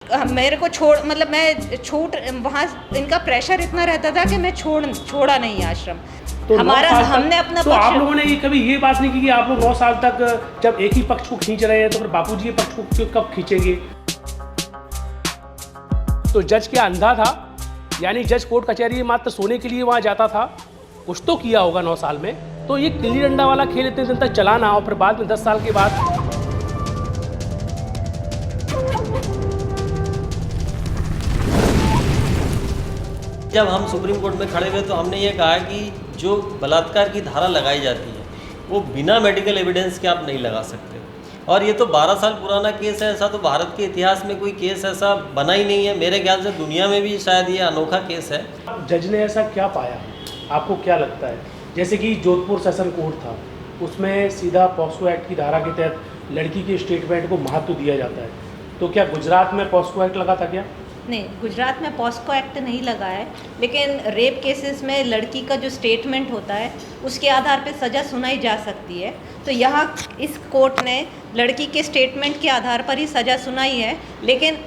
मेरे को मतलब मैं छूट वहाँ इनका प्रेशर इतना रहता था कि मैं छोड़ा नहीं आश्रम। तो हमारा हमने अपना तो आप लोगों ने ये कभी ये बात नहीं की कि आप लोग 9 साल तक जब एक ही पक्ष को खींच रहे हैं तो फिर बापूजी के पक्ष को कब खींचेंगे? तो जज क्या अंधा था? यानी जज कोर्ट कचहरी मात्र सोने के लिए वहाँ जाता था? कुछ तो किया होगा 9 साल में। तो ये गिल्ली डंडा वाला खेल इतने दिन तक चलाना और फिर बाद में 10 साल के बाद जब हम सुप्रीम कोर्ट में खड़े हुए तो हमने ये कहा कि जो बलात्कार की धारा लगाई जाती है वो बिना मेडिकल एविडेंस के आप नहीं लगा सकते। और ये तो 12 साल पुराना केस है, ऐसा तो भारत के इतिहास में कोई केस ऐसा बना ही नहीं है। मेरे ख्याल से दुनिया में भी शायद ये अनोखा केस है। जज ने ऐसा क्या पाया, आपको क्या लगता है? जैसे कि जोधपुर सेशन कोर्ट था, उसमें सीधा पॉस्को एक्ट की धारा के तहत लड़की के स्टेटमेंट को महत्व दिया जाता है। तो क्या गुजरात में पॉस्को एक्ट लगा था क्या? नहीं, गुजरात में पॉस्को एक्ट नहीं लगा है, लेकिन रेप केसेस में लड़की का जो स्टेटमेंट होता है उसके आधार पे सज़ा सुनाई जा सकती है। तो यहाँ इस कोर्ट ने लड़की के स्टेटमेंट के आधार पर ही सज़ा सुनाई है। लेकिन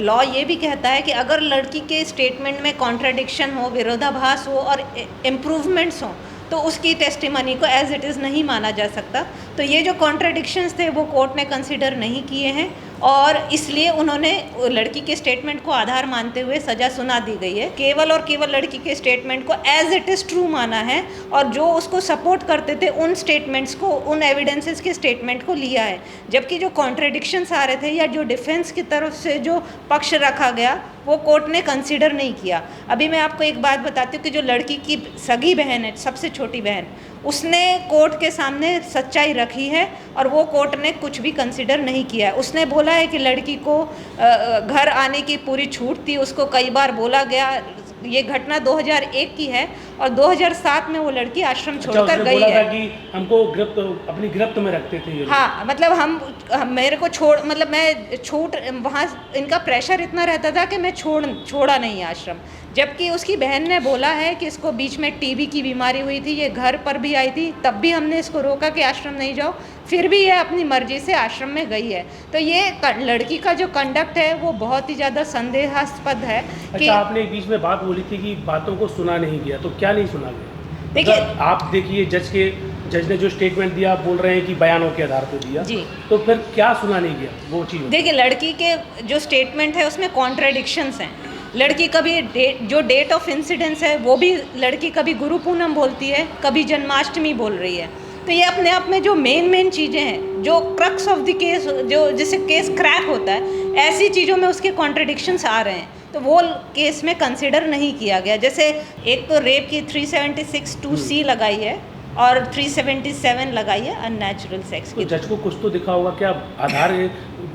लॉ ये भी कहता है कि अगर लड़की के स्टेटमेंट में कॉन्ट्राडिक्शन हो, विरोधाभास हो और इम्प्रूवमेंट्स हों तो उसकी टेस्टिमनी को एज इट इज़ नहीं माना जा सकता। तो ये जो कॉन्ट्राडिक्शंस थे वो कोर्ट ने कंसिडर नहीं किए हैं और इसलिए उन्होंने लड़की के स्टेटमेंट को आधार मानते हुए सज़ा सुना दी गई है। केवल और केवल लड़की के स्टेटमेंट को एज इट इज़ ट्रू माना है और जो उसको सपोर्ट करते थे उन स्टेटमेंट्स को, उन एविडेंसेस के स्टेटमेंट को लिया है। जबकि जो कॉन्ट्राडिक्शंस आ रहे थे या जो डिफेंस की तरफ से जो पक्ष रखा गया वो कोर्ट ने कंसीडर नहीं किया। अभी मैं आपको एक बात बताती हूँ कि जो लड़की की सगी बहन है, सबसे छोटी बहन, उसने कोर्ट के सामने सच्चाई रखी है और वो कोर्ट ने कुछ भी कंसीडर नहीं किया है। उसने बोला है कि लड़की को घर आने की पूरी छूट थी, उसको कई बार बोला गया। ये घटना 2001 की है और 2007 में वो लड़की आश्रम छोड़कर गई है। कि हमको अपनी गिरफ्त में रखते थे ये। हाँ, मतलब मेरे को मतलब मैं वहाँ इनका प्रेशर इतना रहता था कि मैं छोड़ा नहीं आश्रम। जबकि उसकी बहन ने बोला है कि इसको बीच में टीबी की बीमारी हुई थी, ये घर पर भी आई थी, तब भी हमने इसको रोका कि आश्रम नहीं जाओ, फिर भी ये अपनी मर्जी से आश्रम में गई है। तो ये लड़की का जो कंडक्ट है वो बहुत ही ज़्यादा संदेहास्पद है। कि आपने एक बीच में बात बोली थी कि बातों को सुना नहीं गया, तो क्या नहीं सुना गया? देखिए, आप देखिए जज ने जो स्टेटमेंट दिया, बोल रहे हैं कि बयानों के आधार पर दिया जी, तो फिर क्या सुना नहीं गया वो चीज़? देखिए, लड़की के जो स्टेटमेंट है उसमें कॉन्ट्राडिक्शंस हैं। लड़की कभी जो डेट ऑफ इंसिडेंस है वो भी लड़की कभी गुरु पूनम बोलती है, कभी जन्माष्टमी बोल रही है। तो ये अपने आप में जो मेन चीज़ें हैं, जो क्रक्स ऑफ द केस, जो जिससे केस क्रैक होता है, ऐसी चीज़ों में उसके कॉन्ट्रडिक्शंस आ रहे हैं, तो वो केस में कंसिडर नहीं किया गया। जैसे एक तो रेप की 376 2C लगाई है और 377 लगाई है अननेचुरल सेक्स की। तो जज को कुछ तो दिखा होगा क्या? आधार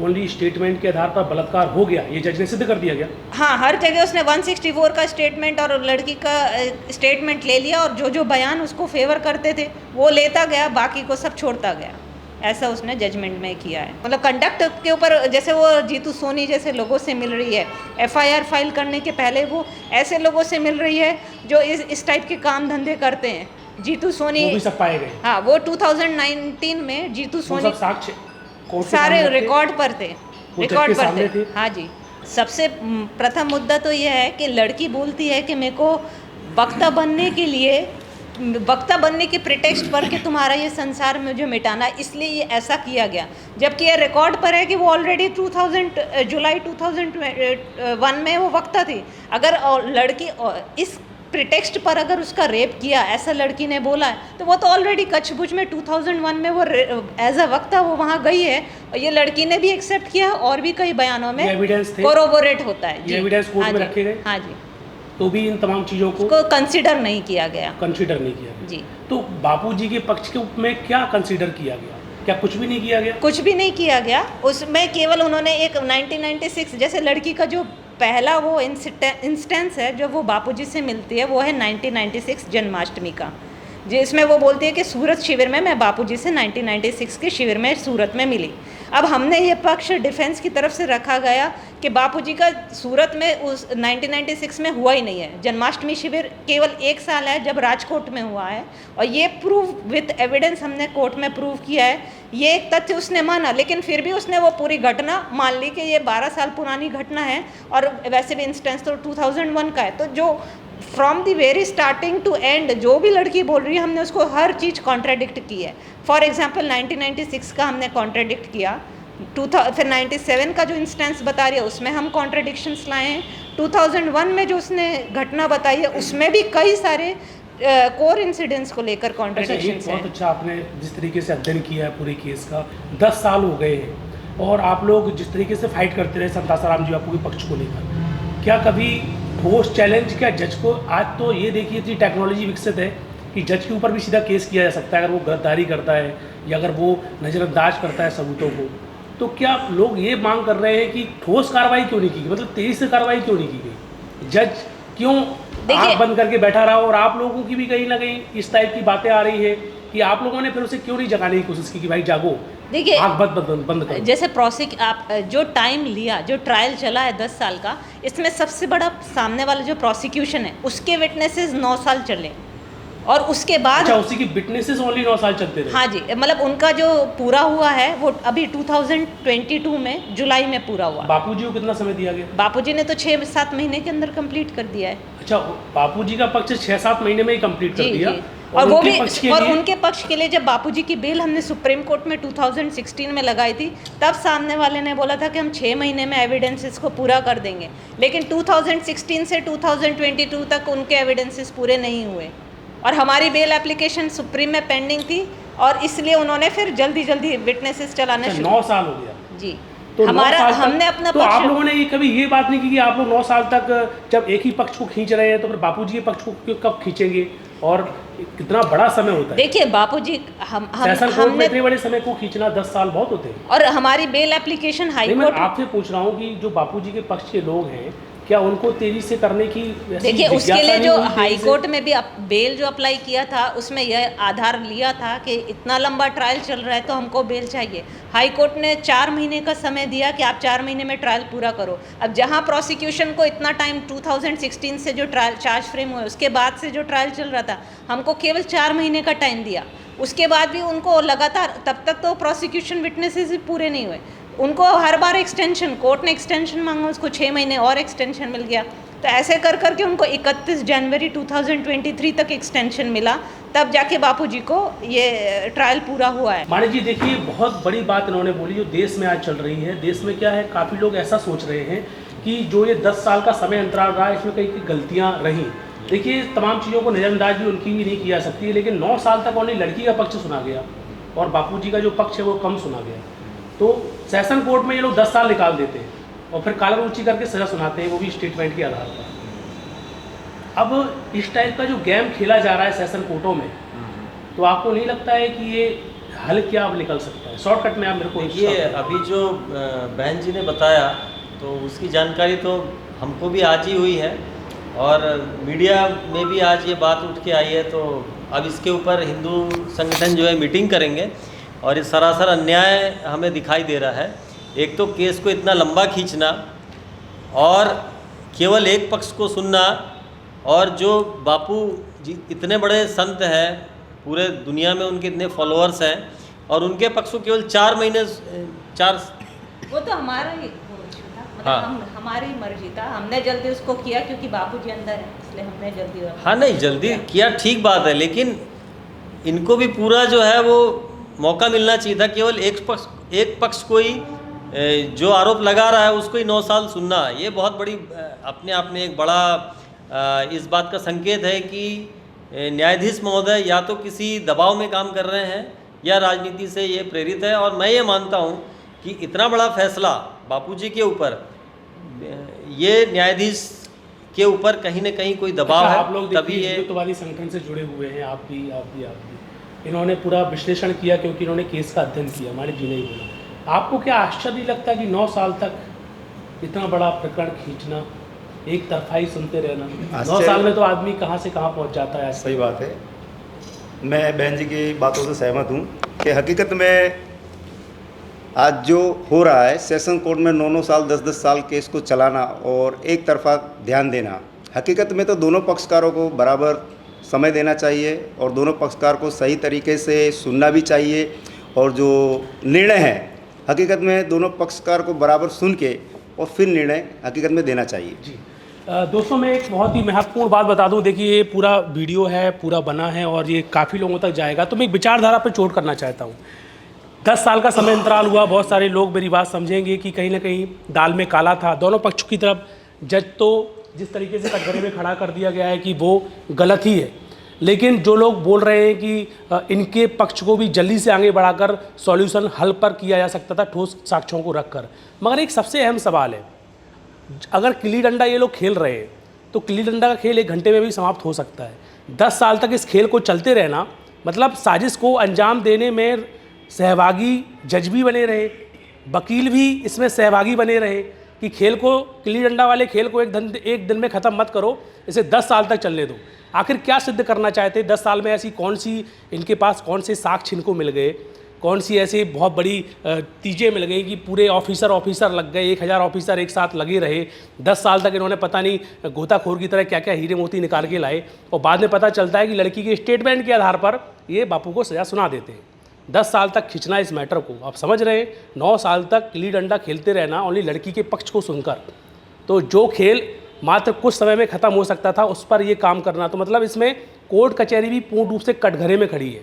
ओनली स्टेटमेंट के आधार पर बलात्कार हो गया, ये जज ने सिद्ध कर दिया गया? हाँ, हर जगह उसने 164 का स्टेटमेंट और लड़की का स्टेटमेंट ले लिया और जो बयान उसको फेवर करते थे वो लेता गया, बाकी को सब छोड़ता गया। ऐसा उसने जजमेंट में किया है। मतलब कंडक्ट के ऊपर, जैसे वो जीतू सोनी जैसे लोगों से मिल रही है, FIR फाइल करने के पहले वो ऐसे लोगों से मिल रही है जो इस टाइप के काम धंधे करते हैं। जीतू सोनी वो भी सब पाए गए। हाँ, वो 2019 में जीतू सोनी साक्ष्य सारे रिकॉर्ड पर थे, रिकॉर्ड पर थे। थे। हाँ जी। सबसे प्रथम मुद्दा तो यह है कि लड़की बोलती है कि मेरे को वक्ता बनने के प्रिटेक्स्ट पर कि तुम्हारा ये संसार मुझे मिटाना, इसलिए ये ऐसा किया गया। जबकि ये रिकॉर्ड पर है कि वो ऑलरेडी जुलाई 2001 में वो वक्ता थी। अगर लड़की इस प्रिटेक्स्ट पर अगर उसका रेप किया, ऐसा लड़की ने बोला है, तो वो तो ऑलरेडी कच्छभुज में 2001 में वो एज अ वक्ता वो वहाँ गई है और ये लड़की ने भी एक्सेप्ट किया और भी कई बयानों में कोरोबोरेट होता है। ये एविडेंस कोर्ट में रखे गए? हाँ जी। तो भी इन तमाम चीज़ों को कंसीडर नहीं किया गया। कंसीडर नहीं किया गया जी। तो बापूजी के पक्ष के में क्या कंसीडर किया गया? क्या कुछ भी नहीं किया गया? कुछ भी नहीं किया गया। उसमें केवल उन्होंने एक 1996 जैसे लड़की का जो पहला वो इंस्टेंस है जो वो बापूजी से मिलती है, वो है 1996 जन्माष्टमी का, जिसमें वो बोलती है कि सूरत शिविर में मैं बापूजी से 1996 के शिविर में सूरत में मिली। अब हमने ये पक्ष डिफेंस की तरफ से रखा गया कि बापूजी का सूरत में उस 1996 में हुआ ही नहीं है। जन्माष्टमी शिविर केवल 1 साल है जब राजकोट में हुआ है, और ये प्रूव विथ एविडेंस हमने कोर्ट में प्रूव किया है। ये एक तथ्य उसने माना, लेकिन फिर भी उसने वो पूरी घटना मान ली कि ये 12 साल पुरानी घटना है, और वैसे भी इंस्टेंस तो 2001 का है। तो जो from the very starting to end जो भी लड़की बोल रही है, हमने उसको हर चीज़ कॉन्ट्राडिक्ट की है। फॉर एग्जाम्पल 1996 का हमने कॉन्ट्राडिक्ट किया, फिर 97 का जो इंस्टेंस बता रही है उसमें हम कॉन्ट्राडिक्शंस लाए हैं, 2001 में जो उसने घटना बताई है उसमें भी कई सारे कोर इंसिडेंट्स को लेकर कॉन्ट्राडिक्शंस हैं। बहुत अच्छा आपने जिस तरीके से अध्ययन किया है पूरे केस का, 10 साल हो गए हैं, और आप लोग जिस तरीके से फाइट करते रहे संतासाराम जी बापू के पक्ष को लेकर, क्या कभी ठोस चैलेंज क्या जज को? आज तो ये देखिए इतनी टेक्नोलॉजी विकसित है कि जज के ऊपर भी सीधा केस किया जा सकता है अगर वो गिरफ्तारी करता है या अगर वो नज़रअंदाज करता है सबूतों को। तो क्या लोग ये मांग कर रहे हैं कि ठोस कार्रवाई क्यों नहीं की गई, मतलब तेजी से कार्रवाई क्यों नहीं की गई? जज क्यों आँख बंद करके बैठा रहा? और आप लोगों की भी कहीं ना कहीं इस टाइप की बातें आ रही है कि आप लोगों ने फिर उसे क्यों नहीं जगाने की कोशिश की कि भाई जागो, देखिए आँख बंद करो। जैसे आप जो टाइम लिया, जो ट्रायल चला है 10 साल का, इसमें सबसे बड़ा सामने वाला जो प्रोसिक्यूशन है उसके विटनेसेस 9 साल चले, और उसके बाद अच्छा, उसी की विटनेसेस ओनली 9 साल चलते रहे। हाँ जी, मतलब उनका जो पूरा हुआ है वो अभी 2022 में जुलाई में पूरा हुआ। बापूजी को कितना समय दिया गया? बापूजी ने तो 6-7 महीने के अंदर कंप्लीट कर दिया है। अच्छा, बापूजी का पक्ष 6-7 महीने में ही कंप्लीट कर दिया। और वो भी, और उनके पक्ष के लिए जब बापूजी की बेल हमने सुप्रीम कोर्ट में 2016 में लगाई थी, तब सामने वाले ने बोला था कि हम 6 महीने में एविडेंसेस को पूरा कर देंगे, लेकिन 2016 से 2022 तक उनके एविडेंसेस पूरे नहीं हुए, और हमारी बेल एप्लीकेशन सुप्रीम में पेंडिंग थी, और इसलिए उन्होंने फिर जल्दी विटनेसेस चलाना शुरू। 9 साल हो गया जी। तो हमारा हमने अपना तो आप लोगों ने ये कभी ये बात नहीं की कि आप लोग 9 साल तक जब एक ही पक्ष को खींच रहे हैं तो फिर बापूजी के पक्ष को कब खींचेंगे, और कितना बड़ा समय होता है? देखिए बापूजी हमने इतने बड़े समय को खींचना 10 साल बहुत होते हैं। और हमारी बेल एप्लीकेशन हाई कोर्ट, मैं आपसे पूछ रहा हूँ कि जो बापूजी के पक्ष के लोग हैं, क्या उनको तेजी से करने की? देखिए उसके लिए जो हाई कोर्ट में भी बेल जो अप्लाई किया था उसमें यह आधार लिया था कि इतना लंबा ट्रायल चल रहा है तो हमको बेल चाहिए। हाई कोर्ट ने 4 महीने का समय दिया कि आप 4 महीने में ट्रायल पूरा करो। अब जहां प्रोसिक्यूशन को इतना टाइम 2016 से जो ट्रायल चार्ज फ्रेम हुआ उसके बाद से जो ट्रायल चल रहा था, हमको केवल 4 महीने का टाइम दिया। उसके बाद भी उनको लगातार, तब तक तो प्रोसिक्यूशन विटनेसेस भी पूरे नहीं हुए, उनको हर बार एक्सटेंशन, कोर्ट ने एक्सटेंशन मांगा, उसको 6 महीने और एक्सटेंशन मिल गया। तो ऐसे कर करके उनको 31 जनवरी 2023 तक एक्सटेंशन मिला, तब जाके बापूजी को ये ट्रायल पूरा हुआ है। मानी जी देखिए, बहुत बड़ी बात इन्होंने बोली जो देश में आज चल रही है। देश में क्या है, काफ़ी लोग ऐसा सोच रहे हैं कि जो ये 10 साल का समय अंतराल रहा है इसमें कई गलतियाँ रहीं। देखिए तमाम चीज़ों को नज़रअंदाज भी उनकी भी नहीं की जा सकती है, लेकिन 9 साल तक ओनली लड़की का पक्ष सुना गया और बापूजी का जो पक्ष है वो कम सुना गया। तो सेशन कोर्ट में ये लोग 10 साल निकाल देते हैं और फिर काला ऊँची करके सज़ा सुनाते हैं, वो भी स्टेटमेंट के आधार पर। अब इस टाइप का जो गेम खेला जा रहा है सेशन कोर्टों में, तो आपको नहीं लगता है कि ये हल क्या अब निकल सकता है? शॉर्टकट में आप मेरे को देखिए, अभी जो बहन जी ने बताया तो उसकी जानकारी तो हमको भी आज ही हुई है और मीडिया में भी आज ये बात उठ के आई है। तो अब इसके ऊपर हिंदू संगठन जो है मीटिंग करेंगे और ये सरासर अन्याय हमें दिखाई दे रहा है। एक तो केस को इतना लंबा खींचना और केवल एक पक्ष को सुनना, और जो बापू जी इतने बड़े संत हैं, पूरे दुनिया में उनके इतने फॉलोअर्स हैं और उनके पक्ष को केवल 4 महीने वो तो हमारा ही मतलब हाँ। हमारी मर्जी था, हमने जल्दी उसको किया क्योंकि बापूजी अंदर है, इसलिए हमने जल्दी हाँ नहीं जल्दी किया, ठीक बात है, लेकिन इनको भी पूरा जो है वो मौका मिलना चाहिए था। केवल एक पक्ष को ही जो आरोप लगा रहा है उसको ही 9 साल सुनना, ये बहुत बड़ी अपने आप में एक बड़ा इस बात का संकेत है कि न्यायाधीश महोदय या तो किसी दबाव में काम कर रहे हैं या राजनीति से ये प्रेरित है। और मैं ये मानता हूँ कि इतना बड़ा फैसला बापूजी के ऊपर, ये न्यायाधीश के ऊपर कहीं ना कहीं कोई दबाव है। आप लोग तभी ये हिंदुत्ववादी संगठन से जुड़े हुए हैं, आप भी इन्होंने पूरा विश्लेषण किया क्योंकि इन्होंने केस का अध्ययन किया, हमारे जी ने ही बोला। आपको क्या आश्चर्य लगता कि 9 साल तक इतना बड़ा प्रकरण खींचना, एक तरफा ही सुनते रहना? 9 साल में तो आदमी कहाँ से कहाँ पहुँच जाता है। सही बात है, मैं बहन जी की बातों से सहमत हूँ कि हकीकत में आज जो हो रहा है सेशन कोर्ट में 9-9 साल 10-10 साल केस को चलाना और एक तरफा ध्यान देना, हकीकत में तो दोनों पक्षकारों को बराबर समय देना चाहिए और दोनों पक्षकार को सही तरीके से सुनना भी चाहिए और जो निर्णय है हकीकत में दोनों पक्षकार को बराबर सुन के और फिर निर्णय हकीकत में देना चाहिए। जी दोस्तों, मैं एक बहुत ही महत्वपूर्ण बात बता दूं। देखिए, ये पूरा वीडियो है, पूरा बना है और ये काफ़ी लोगों तक जाएगा, तो मैं एक विचारधारा पर चोट करना चाहता हूँ। 10 साल का समय अंतराल हुआ, बहुत सारे लोग मेरी बात समझेंगे कि कहीं ना कहीं दाल में काला था। दोनों पक्षों की तरफ जज तो जिस तरीके से कटघरे में खड़ा कर दिया गया है कि वो गलत ही है, लेकिन जो लोग बोल रहे हैं कि इनके पक्ष को भी जल्दी से आगे बढ़ाकर सॉल्यूशन हल पर किया जा सकता था ठोस साक्ष्यों को रखकर। मगर एक सबसे अहम सवाल है, अगर गिल्ली डंडा ये लोग खेल रहे हैं तो गिल्ली डंडा का खेल 1 घंटे में भी समाप्त हो सकता है। 10 साल तक इस खेल को चलते रहना मतलब साजिश को अंजाम देने में सहभागी जज भी बने रहे, वकील भी इसमें सहभागी बने रहे कि खेल को, गिल्ली डंडा वाले खेल को एक दिन में ख़त्म मत करो, इसे 10 साल तक चलने दो। आखिर क्या सिद्ध करना चाहते? 10 साल में ऐसी कौन सी इनके पास कौन से साक्ष्य इनको मिल गए, कौन सी ऐसी बहुत बड़ी चीज़ें मिल गई कि पूरे ऑफिसर लग गए, 1000 ऑफिसर एक साथ लगे रहे। 10 साल तक इन्होंने पता नहीं गोताखोर की तरह क्या क्या हीरे मोती निकाल के लाए और बाद में पता चलता है कि लड़की के स्टेटमेंट के आधार पर ये बापू को सज़ा सुना देते हैं। 10 साल तक खींचना इस मैटर को, आप समझ रहे हैं। 9 साल तक गिल्ली डंडा खेलते रहना ओनली लड़की के पक्ष को सुनकर, तो जो खेल मात्र कुछ समय में ख़त्म हो सकता था उस पर ये काम करना, तो मतलब इसमें कोर्ट कचहरी भी पूर्ण रूप से कटघरे में खड़ी है।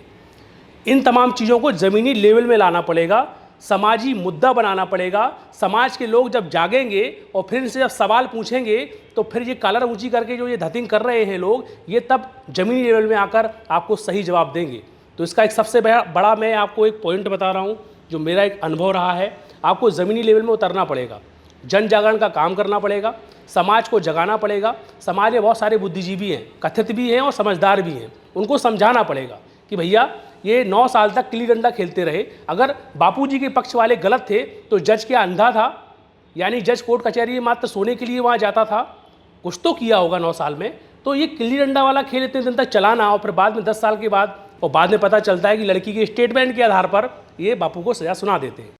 इन तमाम चीज़ों को ज़मीनी लेवल में लाना पड़ेगा, समाजी मुद्दा बनाना पड़ेगा। समाज के लोग जब जागेंगे और फिर इनसे जब सवाल पूछेंगे तो फिर ये कॉलर ऊंची करके जो ये धतिंग कर रहे हैं लोग, ये तब ज़मीनी लेवल में आकर आपको सही जवाब देंगे। तो इसका एक सबसे बड़ा मैं आपको एक पॉइंट बता रहा हूँ जो मेरा एक अनुभव रहा है। आपको ज़मीनी लेवल में उतरना पड़ेगा, जन जागरण का काम करना पड़ेगा, समाज को जगाना पड़ेगा। समाज में बहुत सारे बुद्धिजीवी हैं, कथित भी हैं और समझदार भी हैं, उनको समझाना पड़ेगा कि भैया ये 9 साल तक गिल्ली डंडा खेलते रहे। अगर बापूजी के पक्ष वाले गलत थे तो जज क्या अंधा था? यानी जज कोर्ट कचहरी में मात्र सोने के लिए वहाँ जाता था? कुछ तो किया होगा 9 साल में। तो ये गिल्ली डंडा वाला खेल इतने दिन तक चलाना और फिर बाद में 10 साल के बाद और बाद में पता चलता है कि लड़की के स्टेटमेंट के आधार पर ये बापू को सज़ा सुना देते हैं।